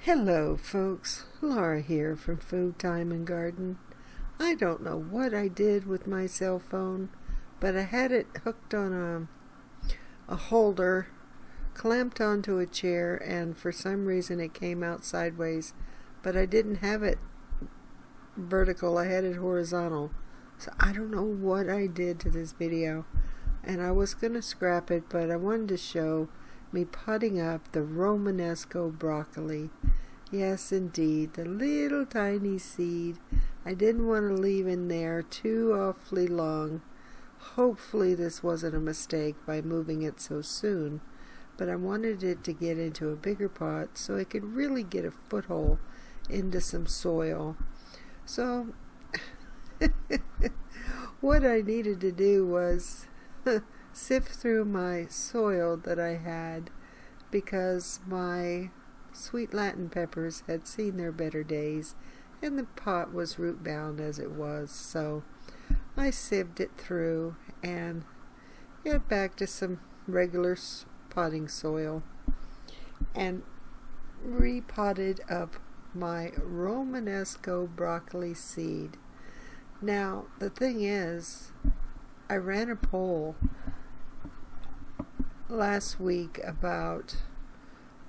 Hello folks, Laura here from Food Time and Garden. I don't know what I did with my cell phone, but I had it hooked on a holder, clamped onto a chair, and for some reason it came out sideways, but I didn't have it vertical, I had it horizontal. So I don't know what I did to this video, and I was going to scrap it, but I wanted to show me potting up the Romanesco broccoli. Yes, indeed, the little tiny seed. I didn't want to leave in there too awfully long. Hopefully this wasn't a mistake by moving it so soon, but I wanted it to get into a bigger pot so it could really get a foothold into some soil. So what I needed to do was sift through my soil that I had, because my sweet Latin peppers had seen their better days and the pot was root bound as it was. So I sieved it through and got back to some regular potting soil and repotted up my Romanesco broccoli seed. Now the thing is, I ran a poll last week about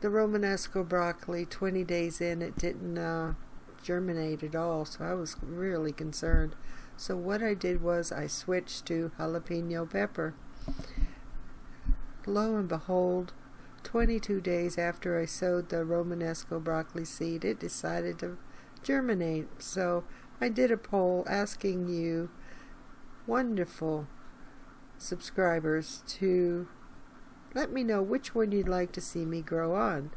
the Romanesco broccoli. 20 days in, it didn't germinate at all, so I was really concerned. So what I did was I switched to jalapeno pepper. Lo and behold, 22 days after I sowed the Romanesco broccoli seed, it decided to germinate. So I did a poll asking you wonderful subscribers to let me know which one you'd like to see me grow on,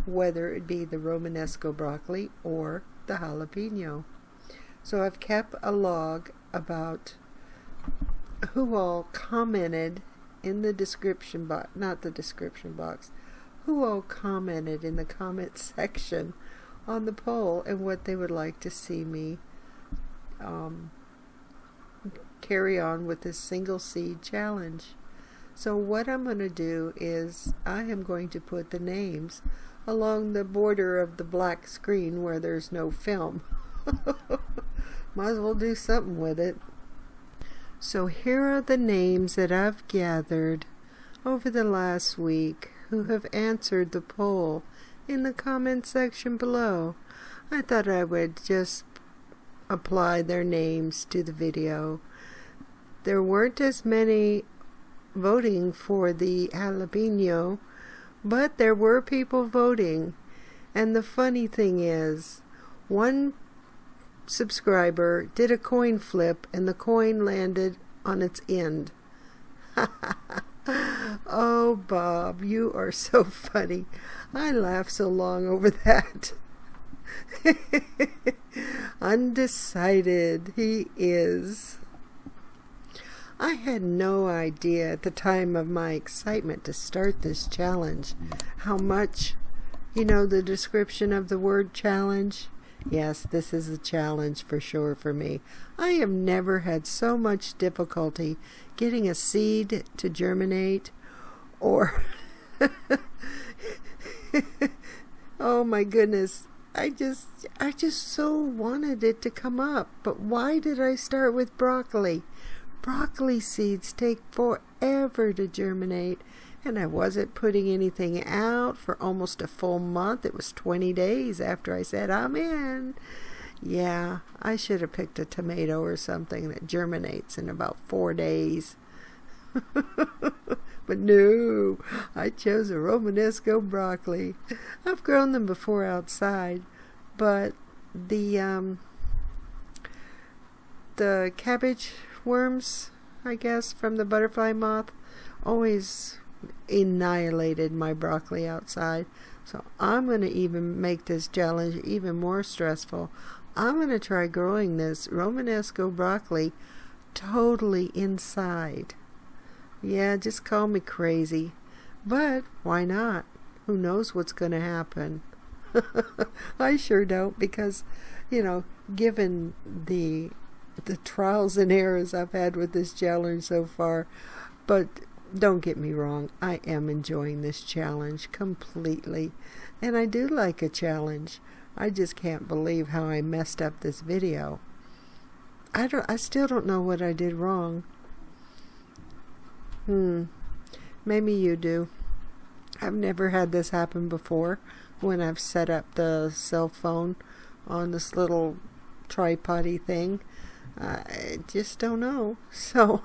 whether it be the Romanesco broccoli or the jalapeno. So I've kept a log about who all commented in the description box, not the description box, who all commented in the comment section on the poll and what they would like to see me carry on with this single seed challenge. So what I'm going to do is I am going to put the names along the border of the black screen where there's no film. Might as well do something with it. So here are the names that I've gathered over the last week who have answered the poll in the comment section below. I thought I would just apply their names to the video. There weren't as many voting for the jalapeno, but there were people voting. And the funny thing is, one subscriber did a coin flip and the coin landed on its end. Oh, Bob, you are so funny. I laughed so long over that. Undecided he is. I had no idea at the time of my excitement to start this challenge how much, the description of the word challenge. Yes, this is a challenge for sure for me. I have never had so much difficulty getting a seed to germinate or oh my goodness. I just so wanted it to come up. But why did I start with broccoli? Broccoli seeds take forever to germinate, and I wasn't putting anything out for almost a full month. It was 20 days after I said I'm in. Yeah, I should have picked a tomato or something that germinates in about 4 days. But no, I chose a Romanesco broccoli. I've grown them before outside, but the cabbage worms, I guess, from the butterfly moth always annihilated my broccoli outside. So I'm going to even make this challenge even more stressful. I'm going to try growing this Romanesco broccoli totally inside. Yeah, just call me crazy, but why not? Who knows what's going to happen? I sure don't, because given the trials and errors I've had with this challenge so far, but don't get me wrong, I am enjoying this challenge completely, and I do like a challenge. I just can't believe how I messed up this video. I still don't know what I did wrong. Maybe you do. I've never had this happen before when I've set up the cell phone on this little tripod-y thing. I just don't know. So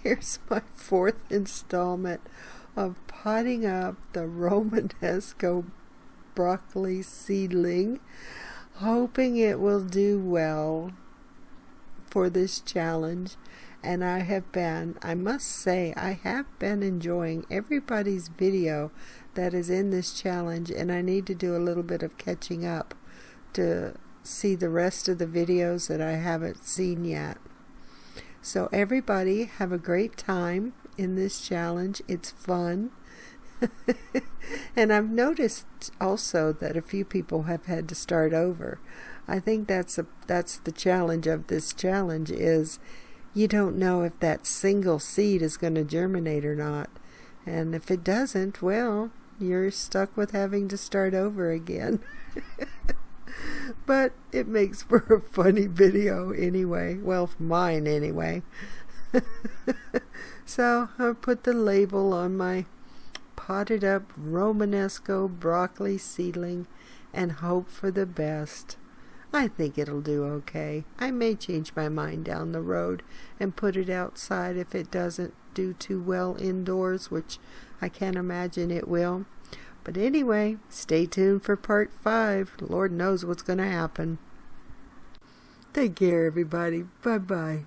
here's my 4th installment of potting up the Romanesco broccoli seedling, hoping it will do well for this challenge. And I must say, I have been enjoying everybody's video that is in this challenge, and I need to do a little bit of catching up to see the rest of the videos that I haven't seen yet. So everybody have a great time in this challenge. It's fun. And I've noticed also that a few people have had to start over. I think that's the challenge of this challenge is you don't know if that single seed is going to germinate or not. And if it doesn't, well, you're stuck with having to start over again. But it makes for a funny video anyway. Well, mine anyway. So I'll put the label on my potted up Romanesco broccoli seedling and hope for the best. I think it'll do okay. I may change my mind down the road and put it outside if it doesn't do too well indoors, which I can't imagine it will. But anyway, stay tuned for part 5. Lord knows what's going to happen. Take care, everybody. Bye-bye.